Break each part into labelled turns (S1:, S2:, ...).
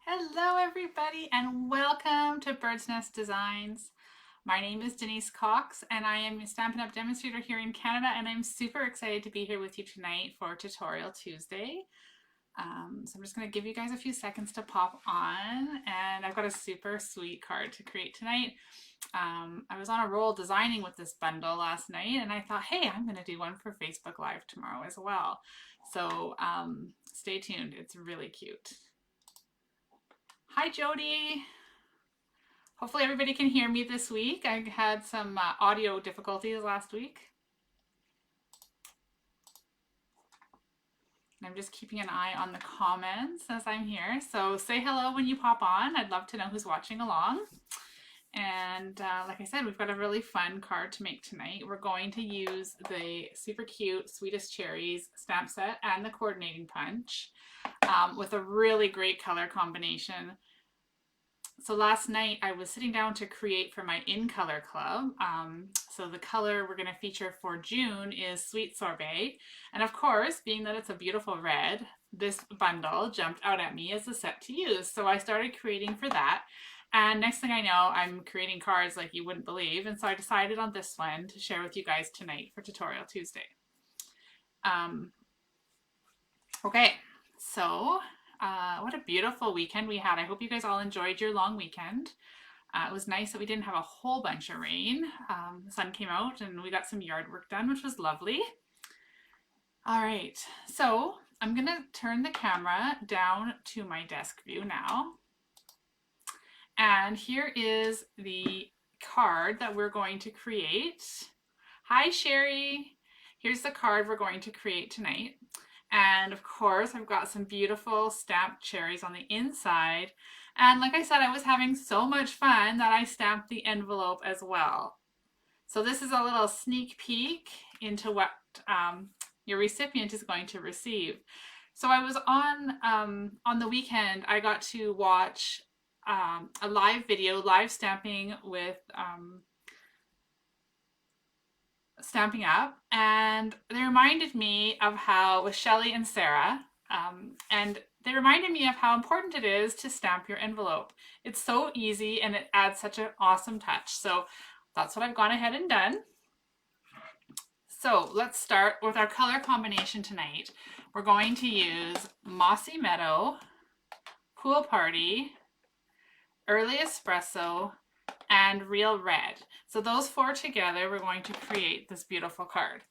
S1: Hello everybody and welcome to Bird's Nest Designs. My name is Denise Cox and I am a Stampin' Up! Demonstrator here in Canada, and I'm super excited to be here with you tonight for Tutorial Tuesday. So I'm just going to give you guys a few seconds to pop on, and I've got a super sweet card to create tonight. I was on a roll designing with this bundle last night, and I thought, hey, I'm going to do one for Facebook Live tomorrow as well. So stay tuned, it's really cute. Hi Jody! Hopefully everybody can hear me this week. I had some audio difficulties last week. And I'm just keeping an eye on the comments as I'm here. So say hello when you pop on. I'd love to know who's watching along. And like I said, we've got a really fun card to make tonight. We're going to use the super cute Sweetest Cherries stamp set and the coordinating punch with a really great color combination. So last night I was sitting down to create for my In Color Club. So the color we're going to feature for June is Sweet Sorbet. And of course, being that it's a beautiful red, this bundle jumped out at me as a set to use. So I started creating for that. And next thing I know, I'm creating cards like you wouldn't believe. And so I decided on this one to share with you guys tonight for Tutorial Tuesday. Okay, so what a beautiful weekend we had. I hope you guys all enjoyed your long weekend. It was nice that we didn't have a whole bunch of rain. The sun came out and we got some yard work done, which was lovely. All right, so I'm gonna turn the camera down to my desk view now. And here is the card that we're going to create. Hi, Sherry. Here's the card we're going to create tonight. And of course, I've got some beautiful stamped cherries on the inside. And like I said, I was having so much fun that I stamped the envelope as well. So this is a little sneak peek into what your recipient is going to receive. So I was on the weekend, I got to watch a live video, live stamping with Stamping Up, and they reminded me of how, with Shelly and Sarah, and they reminded me of how important it is to stamp your envelope. It's so easy and it adds such an awesome touch. So that's what I've gone ahead and done. So let's start with our color combination tonight. We're going to use Mossy Meadow, Pool Party, Early Espresso, and Real Red. So those four together, we're going to create this beautiful card.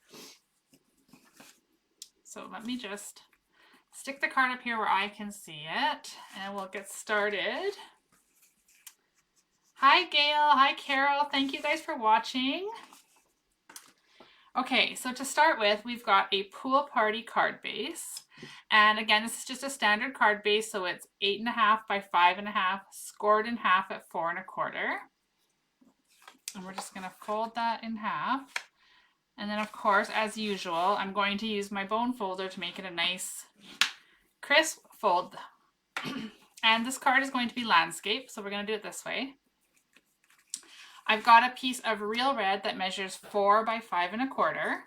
S1: So let me just stick the card up here where I can see it, and we'll get started. Hi Gail, hi Carol, thank you guys for watching. Okay, so to start with, we've got a Pool Party card base. And again, this is just a standard card base, so it's 8.5 by 5.5, scored in half at 4 1/4. And we're just going to fold that in half. And then of course, as usual, I'm going to use my bone folder to make it a nice crisp fold. And this card is going to be landscape, so we're going to do it this way. I've got a piece of Real Red that measures 4 by 5 1/4.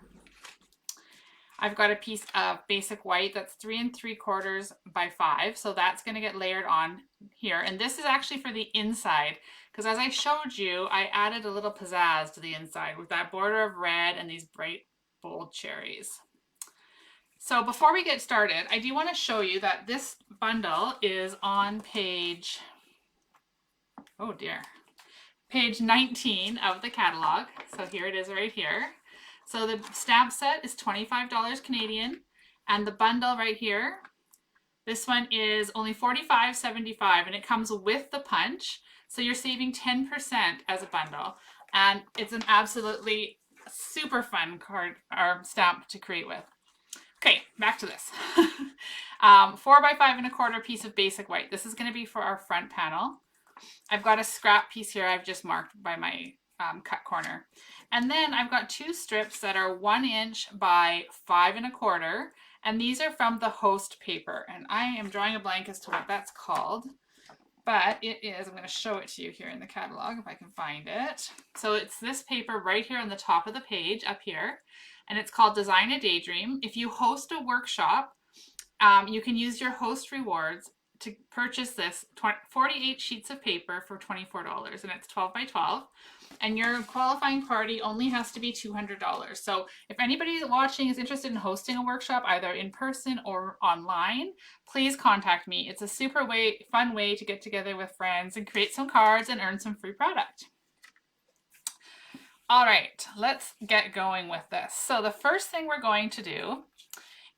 S1: I've got a piece of basic white that's 3 3/4 by 5, so that's going to get layered on here. And this is actually for the inside, because as I showed you, I added a little pizzazz to the inside with that border of red and these bright, bold cherries. So before we get started, I do want to show you that this bundle is on page, oh dear, page 19 of the catalog. So here it is right here. So the stamp set is $25 Canadian, and the bundle right here, this one is only $45.75, and it comes with the punch. So you're saving 10% as a bundle, and it's an absolutely super fun card or stamp to create with. Okay, back to this. 4 by 5 1/4 piece of basic white. This is going to be for our front panel. I've got a scrap piece here I've just marked by my cut corner. And then I've got 2 strips that are 1 inch by 5 1/4, and these are from the Host paper. And I am drawing a blank as to what that's called, but it is, I'm going to show it to you here in the catalog if I can find it. So it's this paper right here on the top of the page up here, and it's called Design a Daydream. If you host a workshop, you can use your host rewards to purchase this 48 sheets of paper for $24, and it's 12 by 12. And your qualifying party only has to be $200. So if anybody watching is interested in hosting a workshop, either in person or online, please contact me. It's a super fun way to get together with friends and create some cards and earn some free product. All right, let's get going with this. So the first thing we're going to do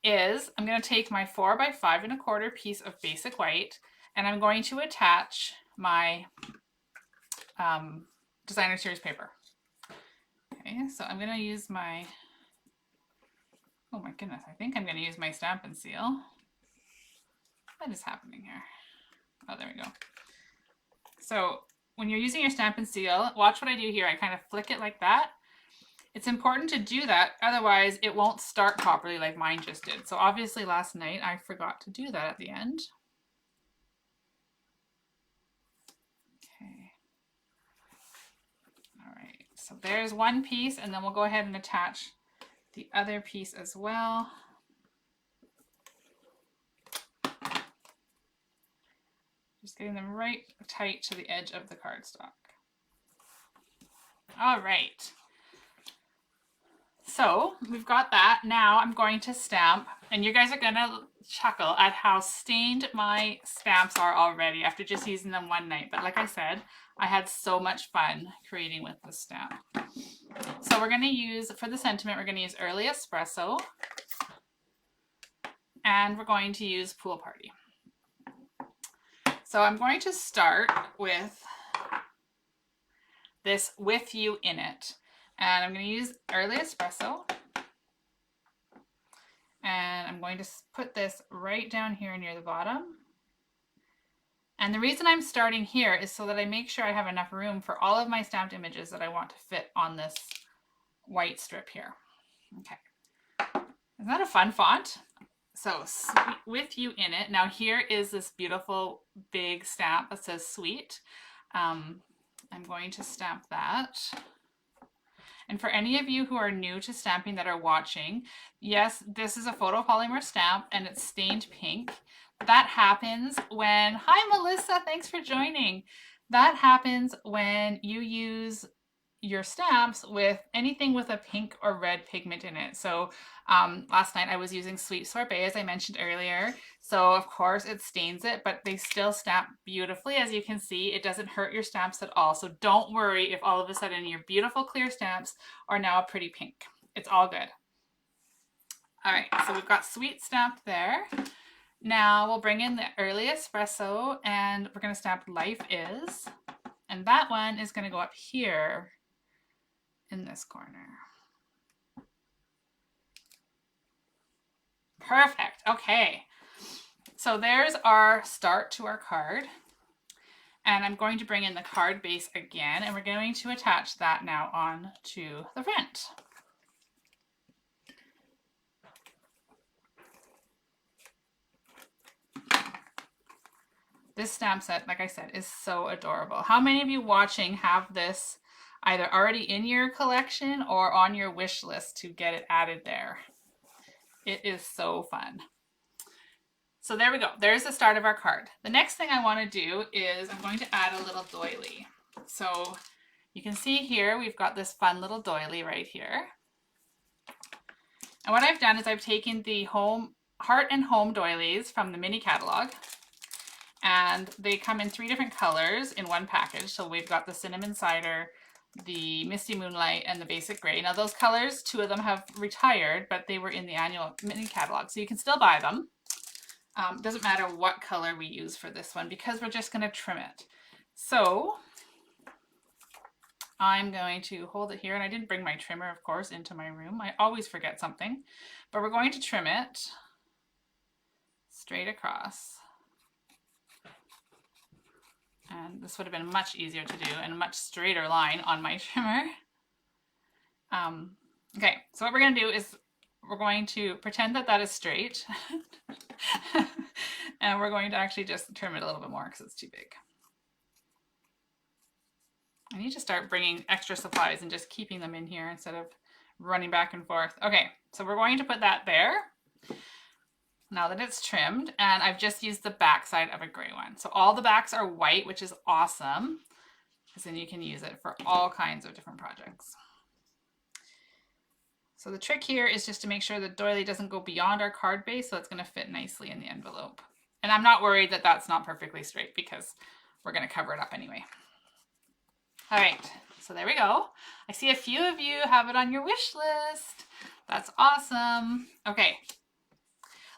S1: is I'm going to take my 4 by 5 1/4 piece of basic white, and I'm going to attach my designer series paper. Okay, so I'm going to use my, oh my goodness, I think I'm going to use my Stampin' Seal. What is happening here? Oh, there we go. So when you're using your Stampin' Seal, watch what I do here. I kind of flick it like that. It's important to do that, otherwise it won't start properly like mine just did. So obviously last night I forgot to do that at the end. Okay. All right, so there's one piece, and then we'll go ahead and attach the other piece as well. Just getting them right tight to the edge of the cardstock. All right. So we've got that. Now I'm going to stamp, and you guys are gonna chuckle at how stained my stamps are already after just using them one night. But like I said, I had so much fun creating with this stamp. So we're gonna use, for the sentiment, we're gonna use Early Espresso, and we're going to use Pool Party. So I'm going to start with this With You in It. And I'm going to use Early Espresso. And I'm going to put this right down here near the bottom. And the reason I'm starting here is so that I make sure I have enough room for all of my stamped images that I want to fit on this white strip here. Okay. Isn't that a fun font? So With You in It. Now here is this beautiful big stamp that says Sweet. I'm going to stamp that. And for any of you who are new to stamping that are watching, yes, this is a photopolymer stamp and it's stained pink. That happens when, hi Melissa, thanks for joining. That happens when you use your stamps with anything with a pink or red pigment in it. So last night I was using Sweet Sorbet, as I mentioned earlier. So of course it stains it, but they still stamp beautifully. As you can see, it doesn't hurt your stamps at all. So don't worry if all of a sudden your beautiful clear stamps are now a pretty pink. It's all good. All right, so we've got Sweet stamped there. Now we'll bring in the Early Espresso, and we're going to stamp Life Is. And that one is going to go up here in this corner. Perfect. Okay. So there's our start to our card. And I'm going to bring in the card base again, and we're going to attach that now on to the front. This stamp set, like I said, is so adorable. How many of you watching have this either already in your collection or on your wish list to get it added there? It is so fun. So there we go. There's the start of our card. The next thing I want to do is I'm going to add a little doily. So you can see here we've got this fun little doily right here. And what I've done is I've taken the Heart and Home doilies from the mini catalog. And they come in 3 different colors in one package. So we've got the Cinnamon Cider, the Misty Moonlight, and the Basic Gray. Now those colors, 2 of them have retired, but they were in the annual mini catalog. So you can still buy them. Doesn't matter what color we use for this one because we're just going to trim it. So I'm going to hold it here, and I didn't bring my trimmer, of course, into my room. I always forget something, but we're going to trim it straight across. And this would have been much easier to do and a much straighter line on my trimmer. Okay, so what we're going to do is we're going to pretend that that is straight. And we're going to actually just trim it a little bit more because it's too big. I need to start bringing extra supplies and just keeping them in here instead of running back and forth. Okay, so we're going to put that there. now that it's trimmed, and I've just used the back side of a gray one. So all the backs are white, which is awesome, because then you can use it for all kinds of different projects. So the trick here is just to make sure the doily doesn't go beyond our card base, so it's going to fit nicely in the envelope. And I'm not worried that that's not perfectly straight because we're going to cover it up anyway. All right, so there we go. I see a few of you have it on your wish list. That's awesome. Okay,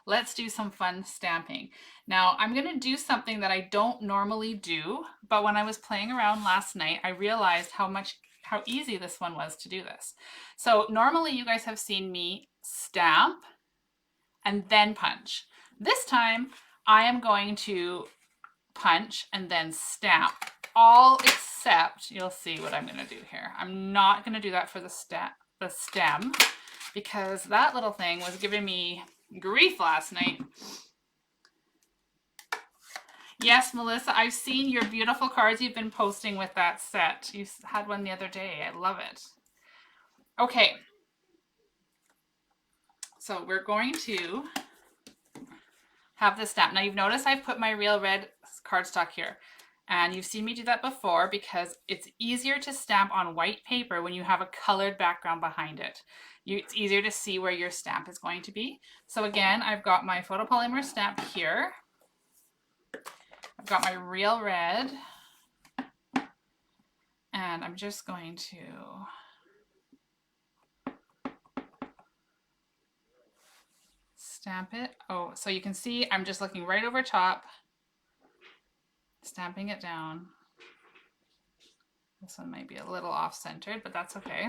S1: let's do some fun stamping. Now I'm going to do something that I don't normally do, but when I was playing around last night, I realized how easy this one was to do this. So normally you guys have seen me stamp and then punch. This time I am going to punch and then stamp, all except, you'll see what I'm going to do here. I'm not going to do that for the stem because that little thing was giving me grief last night. Yes, Melissa, I've seen your beautiful cards you've been posting with that set. You had one the other day. I love it. Okay. So we're going to have this stamp. Now you've noticed I've put my real red cardstock here. And you've seen me do that before because it's easier to stamp on white paper when you have a colored background behind it. It's easier to see where your stamp is going to be. So again, I've got my Photopolymer Stamp here. I've got my real red. And I'm just going to stamp it. Oh, so you can see I'm just looking right over top, stamping it down. This one might be a little off-centered, but that's okay.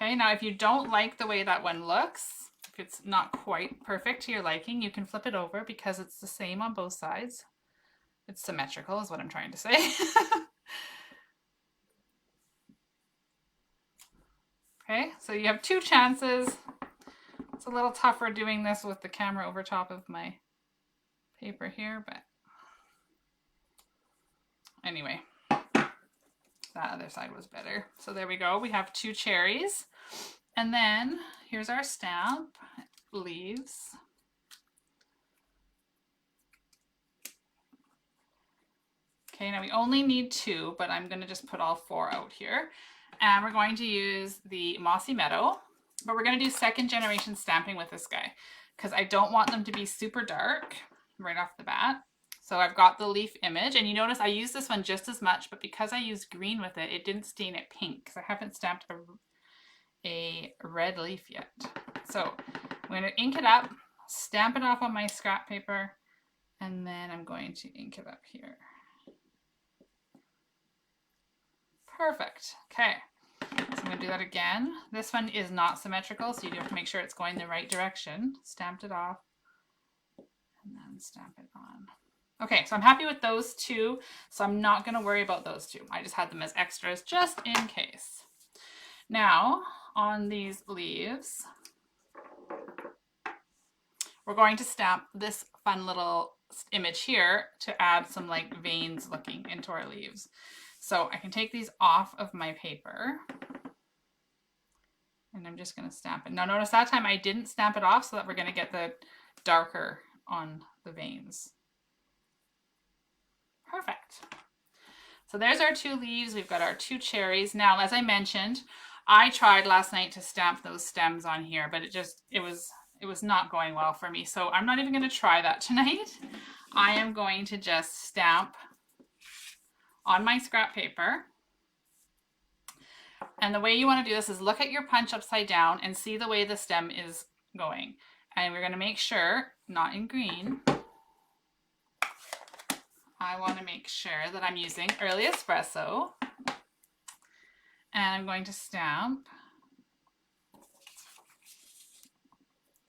S1: Okay, now if you don't like the way that one looks, if it's not quite perfect to your liking, you can flip it over because it's the same on both sides. It's symmetrical is what I'm trying to say. Okay, so you have two chances. It's a little tougher doing this with the camera over top of my paper here, but anyway, that other side was better. So there we go. We have two cherries. And then here's our stamp, leaves. Okay, now we only need two, but I'm going to just put all four out here. And we're going to use the Mossy Meadow, but we're going to do second generation stamping with this guy because I don't want them to be super dark right off the bat. So I've got the leaf image, and you notice I use this one just as much, but because I used green with it, it didn't stain it pink because I haven't stamped a red leaf yet. So I'm going to ink it up, stamp it off on my scrap paper, and then I'm going to ink it up here. Perfect. Okay, so I'm going to do that again. This one is not symmetrical, so you have to make sure it's going the right direction. Stamped it off and then stamp it on. Okay, so I'm happy with those two, so I'm not going to worry about those two. I just had them as extras just in case. Now, on these leaves, we're going to stamp this fun little image here to add some like veins looking into our leaves. So I can take these off of my paper and I'm just going to stamp it. Now notice that time I didn't stamp it off so that we're going to get the darker on the veins. Perfect. So there's our two leaves. We've got our two cherries. Now, as I mentioned, I tried last night to stamp those stems on here, but it was not going well for me. So I'm not even going to try that tonight. I am going to just stamp on my scrap paper. And the way you want to do this is look at your punch upside down and see the way the stem is going. And we're going to make sure, not in green, I want to make sure that I'm using Early Espresso. And I'm going to stamp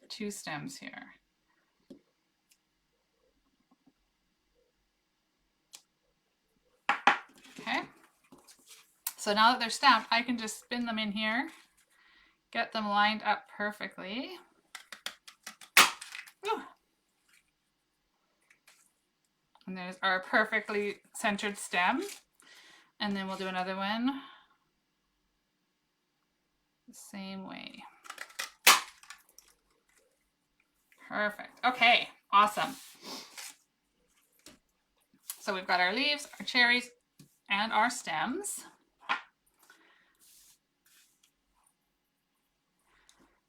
S1: two stems here. Okay. So now that they're stamped, I can just spin them in here, get them lined up perfectly. Ooh. And there's our perfectly centered stem. And then we'll do another one the same way. Perfect. Okay, awesome. So we've got our leaves, our cherries, and our stems.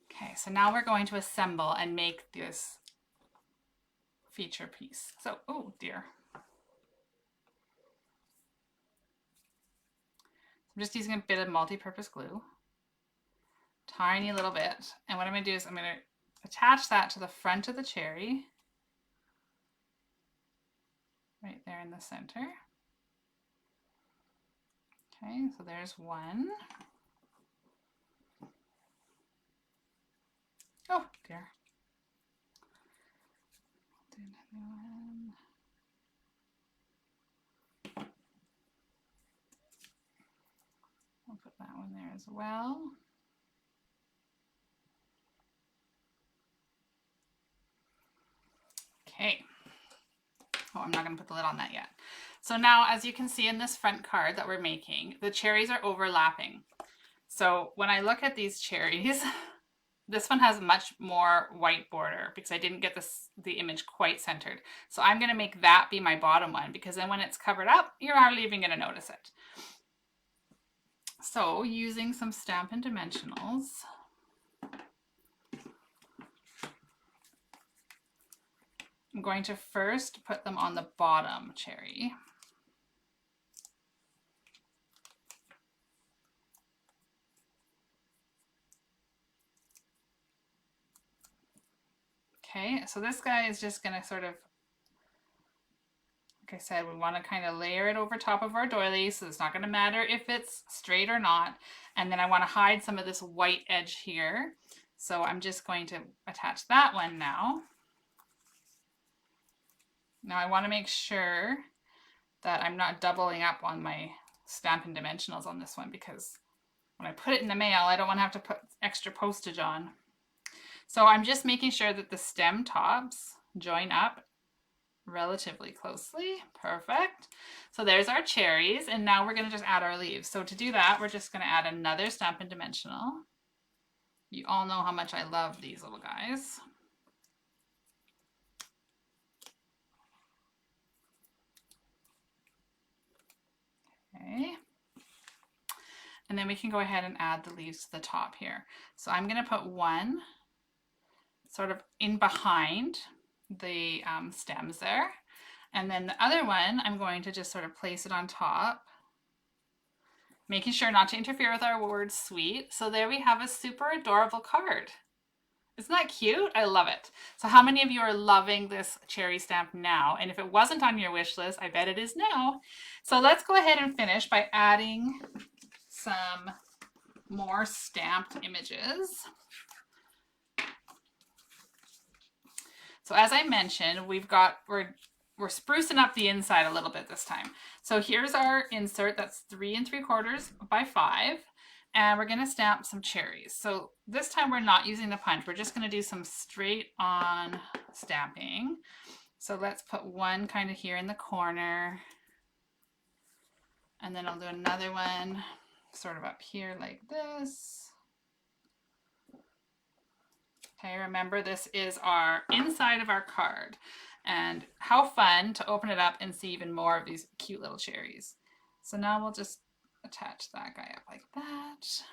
S1: Okay, so now we're going to assemble and make this feature piece. So, oh dear. I'm just using a bit of multi-purpose glue. Tiny little bit. And what I'm going to do is I'm going to attach that to the front of the cherry. Right there in the center. Okay, so there's one. Oh dear. Do another one. I'll put that one there as well. Okay. Oh, I'm not going to put the lid on that yet. So now, as you can see in this front card that we're making, the cherries are overlapping. So when I look at these cherries, this one has much more white border because I didn't get the image quite centered. So I'm going to make that be my bottom one because then when it's covered up, you're hardly even going to notice it. So using some Stampin' Dimensionals, I'm going to first put them on the bottom cherry. Okay, so this guy is just going to sort of, like I said, we want to kind of layer it over top of our doily, so it's not going to matter if it's straight or not. And then I want to hide some of this white edge here. So I'm just going to attach that one now. Now I want to make sure that I'm not doubling up on my Stampin' Dimensionals on this one because when I put it in the mail, I don't want to have to put extra postage on. So I'm just making sure that the stem tops join up relatively closely. Perfect. So there's our cherries, and now we're going to just add our leaves. So to do that, we're just going to add another Stampin' Dimensional. You all know how much I love these little guys. Okay. And then we can go ahead and add the leaves to the top here. So I'm going to put one sort of in behind the stems there. And then the other one, I'm going to just sort of place it on top, making sure not to interfere with our word sweet. So there we have a super adorable card. Isn't that cute? I love it. So how many of you are loving this cherry stamp now? And if it wasn't on your wish list, I bet it is now. So let's go ahead and finish by adding some more stamped images. So as I mentioned, we're sprucing up the inside a little bit this time. So here's our insert that's 3 3/4 by 5, and we're going to stamp some cherries. So this time we're not using the punch. We're just going to do some straight on stamping. So let's put one kind of here in the corner, and then I'll do another one sort of up here like this. Okay, remember this is our inside of our card, and how fun to open it up and see even more of these cute little cherries. So now we'll just attach that guy up like that.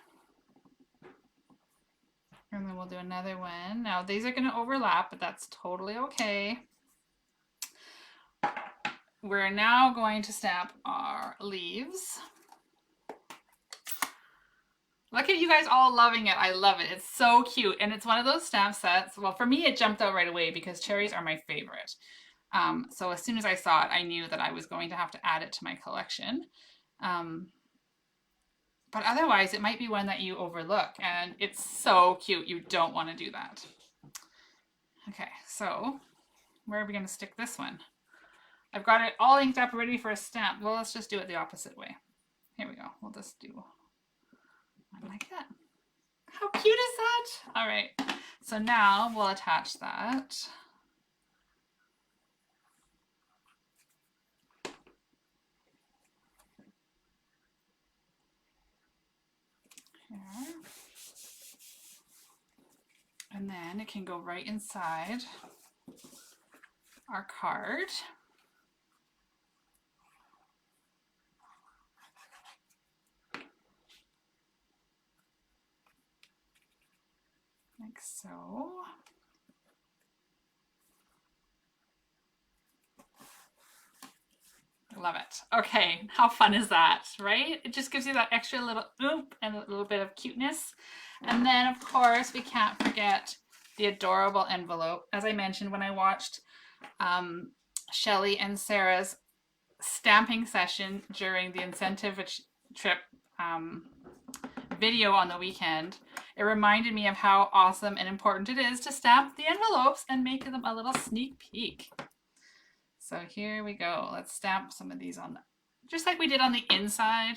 S1: And then we'll do another one. Now these are going to overlap, but that's totally okay. We're now going to stamp our leaves. Look at you guys all loving it. I love it. It's so cute. And it's one of those stamp sets. Well, for me, it jumped out right away because cherries are my favorite. So as soon as I saw it, I knew that I was going to have to add it to my collection. But otherwise, it might be one that you overlook. And it's so cute. You don't want to do that. Okay, so where are we going to stick this one? I've got it all inked up, ready for a stamp. Well, let's just do it the opposite way. Here we go. We'll just do one like that. How cute is that? All right, so now we'll attach that. Here. And then it can go right inside our card. Like so. Love it. Okay, how fun is that, right? It just gives you that extra little oomph and a little bit of cuteness. And then, of course, we can't forget the adorable envelope. As I mentioned, when I watched Shelly and Sarah's stamping session during the incentive trip video on the weekend, it reminded me of how awesome and important it is to stamp the envelopes and make them a little sneak peek. So here we go. Let's stamp some of these on the, just like we did on the inside.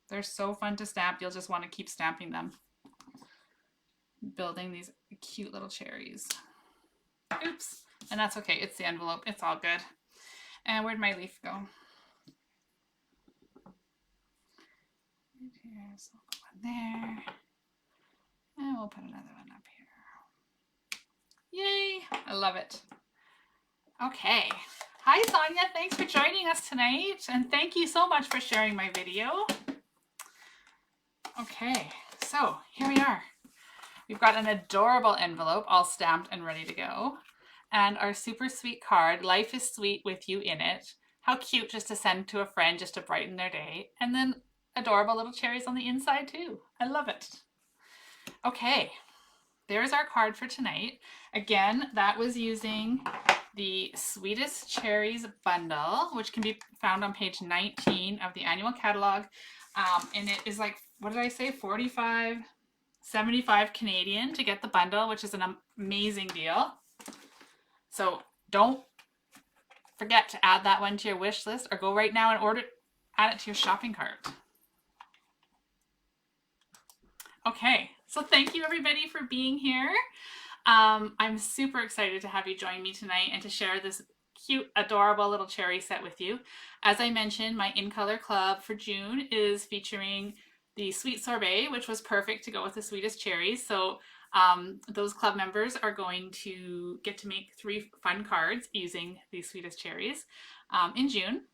S1: They're so fun to stamp. You'll just want to keep stamping them. Building these cute little cherries. Oops. And that's okay. It's the envelope. It's all good. And where'd my leaf go? Right here. So we'll put one there. And we'll put another one up here. Yay! I love it. Okay. Hi Sonia, thanks for joining us tonight, and thank you so much for sharing my video. Okay, so here we are. We've got an adorable envelope all stamped and ready to go, and our super sweet card, Life is Sweet with You in it. How cute, just to send to a friend just to brighten their day, and then adorable little cherries on the inside too. I love it. Okay, there's our card for tonight. Again, that was using the Sweetest Cherries bundle, which can be found on page 19 of the annual catalog. And it is like, what did I say? 75 Canadian to get the bundle, which is an amazing deal. So don't forget to add that one to your wish list, or go right now and order it, add it to your shopping cart. Okay, so thank you everybody for being here. I'm super excited to have you join me tonight and to share this cute, adorable little cherry set with you. As I mentioned, my In Color Club for June is featuring the Sweet Sorbet, which was perfect to go with the Sweetest Cherries. So those club members are going to get to make 3 fun cards using the Sweetest Cherries in June.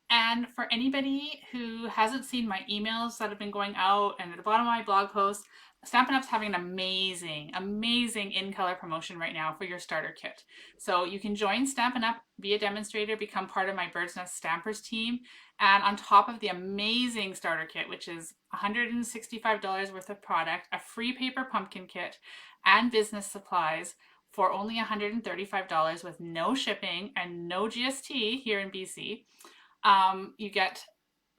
S1: And for anybody who hasn't seen my emails that have been going out and at the bottom of my blog post, Stampin' Up's having an amazing in color promotion right now for your starter kit. So you can join Stampin' Up, be a demonstrator, become part of my Bird's Nest Stampers team. And on top of the amazing starter kit, which is $165 worth of product, a free paper pumpkin kit, and business supplies for only $135 with no shipping and no GST here in BC. You get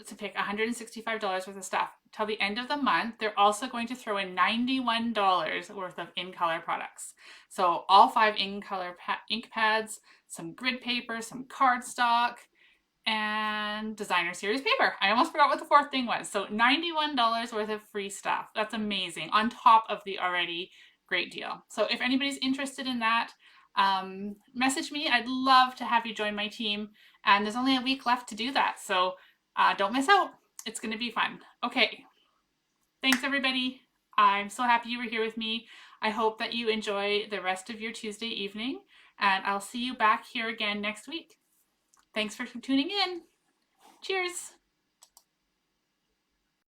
S1: to pick $165 worth of stuff. Till the end of the month, they're also going to throw in $91 worth of in color products. So all 5 in color ink pads, some grid paper, some cardstock, and designer series paper. I almost forgot what the 4th thing was. So $91 worth of free stuff. That's amazing, on top of the already great deal. So if anybody's interested in that, message me. I'd love to have you join my team, and there's only a week left to do that, so don't miss out. It's going to be fun. Okay, thanks everybody. I'm so happy you were here with me. I hope that you enjoy the rest of your Tuesday evening, and I'll see you back here again next week. Thanks for tuning in. Cheers.